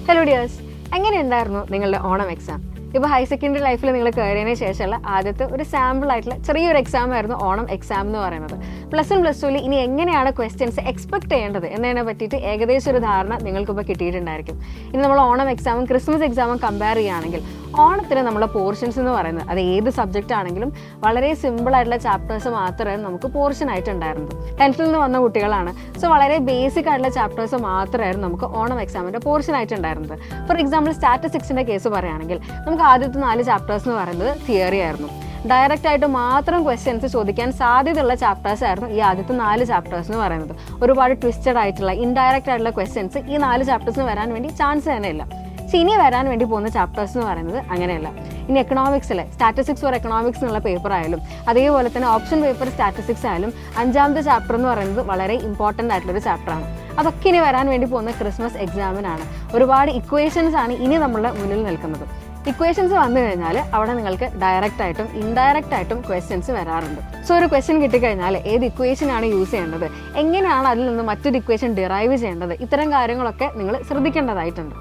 Hello dears, എങ്ങനെയുണ്ടായിരുന്നു നിങ്ങളുടെ Onam exam? ഇപ്പോൾ ഹയർ സെക്കൻഡറി ലൈഫിൽ നിങ്ങൾ കയറിയതിന് ശേഷമുള്ള ആദ്യത്തെ ഒരു സാമ്പിൾ ആയിട്ടുള്ള ചെറിയൊരു എക്സാം ആയിരുന്നു ഓണം എക്സാം എന്ന് പറയുന്നത്. പ്ലസ് 1 പ്ലസ് 2 ഇനി എങ്ങനെയാണ് ക്വസ്റ്റ്യൻസ് എക്സ്പെക്ട് ചെയ്യേണ്ടത് എന്നതിനെ പറ്റിയിട്ട് ഏകദേശം ഒരു ധാരണ നിങ്ങൾക്കിപ്പോൾ കിട്ടിയിട്ടുണ്ടായിരിക്കും. ഇനി നമ്മൾ ഓണം എക്സാമും ക്രിസ്മസ് എക്സാമും കമ്പയർ ചെയ്യുകയാണെങ്കിൽ ഓണത്തിന് നമ്മളെ പോർഷൻസ് എന്ന് പറയുന്നത് അത് ഏത് സബ്ജക്റ്റ് ആണെങ്കിലും വളരെ സിമ്പിൾ ആയിട്ടുള്ള ചാപ്റ്റേഴ്സ് മാത്രമേ നമുക്ക് പോർഷൻ ആയിട്ടുണ്ടായിരുന്നത്. 10th നിന്ന് വന്ന കുട്ടികളാണ്, സോ വളരെ ബേസിക് ആയിട്ടുള്ള ചാപ്റ്റേഴ്സ് മാത്രമായിരുന്നു നമുക്ക് ഓണം എക്സാമിൻ്റെ പോർഷൻ ആയിട്ടുണ്ടായിരുന്നത്. ഫോർ എക്സാമ്പിൾ സ്റ്റാറ്റിസ്റ്റിക്സിൻ്റെ കേസ് പറയുകയാണെങ്കിൽ നമുക്ക് ആദ്യത്തെ 4 ചാപ്റ്റേഴ്സ് എന്ന് പറയുന്നത് തിയറി ആയിരുന്നു. ഡയറക്റ്റ് ആയിട്ട് മാത്രം ക്വസ്റ്റ്യൻസ് ചോദിക്കാൻ സാധ്യതയുള്ള ചാപ്റ്റേഴ്സ് ആയിരുന്നു ഈ ആദ്യത്തെ 4 ചാപ്റ്റേഴ്സ് എന്ന് പറയുന്നത്. ഒരുപാട് ട്വിസ്റ്റഡ് ആയിട്ടുള്ള ഇൻഡയറക്റ്റ് ആയിട്ടുള്ള ക്വസ്റ്റ്യൻസ് ഈ 4 ചാപ്റ്റേഴ്സിന് വരാൻ വേണ്ടി ചാൻസ് തന്നെ ഇല്ല. ഇനി വരാൻ വേണ്ടി പോകുന്ന ചാപ്റ്റേഴ്സ് എന്ന് പറയുന്നത് അങ്ങനെയല്ല. ഇനി എക്കണോമിക്സിൽ സ്റ്റാറ്റിസ്റ്റിക്സ് ഫോർ എക്കണോമിക്സ് എന്നുള്ള പേപ്പർ ആയാലും അതേപോലെ തന്നെ ഓപ്ഷൻ പേപ്പർ സ്റ്റാറ്റിസ്റ്റിക്സ് ആയാലും 5ാമത്തെ ചാപ്റ്റർ എന്ന് പറയുന്നത് വളരെ ഇമ്പോർട്ടൻ്റ് ആയിട്ടുള്ളൊരു ചാപ്റ്ററാണ്. അതൊക്കെ ഇനി വരാൻ വേണ്ടി പോകുന്ന ക്രിസ്മസ് എക്സാമിനാണ്. ഒരുപാട് ഇക്വേഷൻസ് ആണ് ഇനി നമ്മളുടെ മുന്നിൽ നിൽക്കുന്നത്. ഇക്വേഷൻസ് വന്നു കഴിഞ്ഞാൽ അവിടെ നിങ്ങൾക്ക് ഡയറക്റ്റ് ആയിട്ടും ഇൻഡയറക്റ്റ് ആയിട്ടും ക്വസ്റ്റ്യൻസ് വരാറുണ്ട്. സോ ഒരു ക്വസ്റ്റ്യൻ കിട്ടിക്കഴിഞ്ഞാൽ ഏത് ഇക്വേഷനാണ് യൂസ് ചെയ്യേണ്ടത്, എങ്ങനെയാണ് അതിൽ നിന്ന് മറ്റൊരു ഇക്വേഷൻ ഡിറൈവ് ചെയ്യേണ്ടത്, ഇത്തരം കാര്യങ്ങളൊക്കെ നിങ്ങൾ ശ്രദ്ധിക്കേണ്ടതായിട്ടുണ്ട്.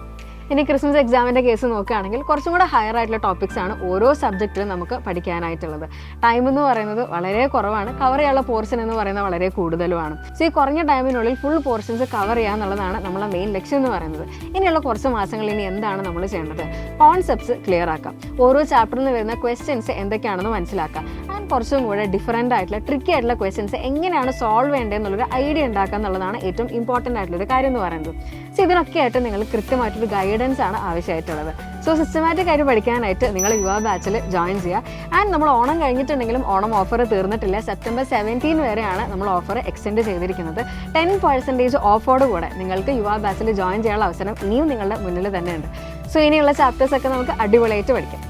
ഇനി ക്രിസ്മസ് എക്സാമിൻ്റെ കേസ് നോക്കുകയാണെങ്കിൽ കുറച്ചും കൂടെ ഹയർ ആയിട്ടുള്ള ടോപ്പിക്സ് ആണ് ഓരോ സബ്ജക്റ്റിലും നമുക്ക് പഠിക്കാനായിട്ടുള്ളത്. ടൈം എന്ന് പറയുന്നത് വളരെ കുറവാണ്, കവർ ചെയ്യാനുള്ള പോർഷൻ എന്ന് പറയുന്നത് വളരെ കൂടുതലുമാണ്. സോ ഈ കുറഞ്ഞ ടൈമിനുള്ളിൽ ഫുൾ പോർഷൻസ് കവർ ചെയ്യുക എന്നുള്ളതാണ് നമ്മളെ മെയിൻ ലക്ഷ്യം എന്ന് പറയുന്നത്. ഇനിയുള്ള കുറച്ച് മാസങ്ങളിൽ ഇനി എന്താണ് നമ്മൾ ചെയ്യേണ്ടത്? കോൺസെപ്റ്റ്സ് ക്ലിയർ ആക്കാം, ഓരോ ചാപ്റ്ററിൽ നിന്ന് വരുന്ന ക്വസ്റ്റ്യൻസ് എന്തൊക്കെയാണെന്ന് മനസ്സിലാക്കാം, ആൻഡ് കുറച്ചും കൂടെ ഡിഫറൻ്റ് ആയിട്ടുള്ള ട്രിക്കി ആയിട്ടുള്ള ക്വസ്റ്റ്യൻസ് എങ്ങനെയാണ് സോൾവ് ചെയ്യേണ്ടതെന്നുള്ളൊരു ഐഡിയ ഉണ്ടാക്കുക എന്നുള്ളതാണ് ഏറ്റവും ഇമ്പോർട്ടൻ്റ് ആയിട്ടുള്ളൊരു കാര്യം എന്ന് പറയുന്നത്. സോ ഇതിനൊക്കെ ആയിട്ട് നിങ്ങൾ കൃത്യമായിട്ടൊരു ഗൈഡൻസ് ആണ് ആവശ്യമായിട്ടുള്ളത്. സോ സിസ്റ്റമാറ്റിക് ആയിട്ട് പഠിക്കാനായിട്ട് നിങ്ങൾ യുവ ബാച്ചിൽ ജോയിൻ ചെയ്യുക. ആൻഡ് നമ്മൾ ഓണം കഴിഞ്ഞിട്ടുണ്ടെങ്കിലും ഓണം ഓഫർ തീർന്നിട്ടില്ല. സെപ്റ്റംബർ 17 വരെയാണ് നമ്മൾ ഓഫർ എക്സ്റ്റെൻഡ് ചെയ്തിരിക്കുന്നത്. 10% ഓഫോട് കൂടെ നിങ്ങൾക്ക് യുവ ബാച്ചിൽ ജോയിൻ ചെയ്യാനുള്ള അവസരം ഇനിയും നിങ്ങളുടെ മുന്നിൽ തന്നെയുണ്ട്. സോ ഇനിയുള്ള ചാപ്റ്റേഴ്സൊക്കെ നമുക്ക് അടിപൊളിയായിട്ട് പഠിക്കാം.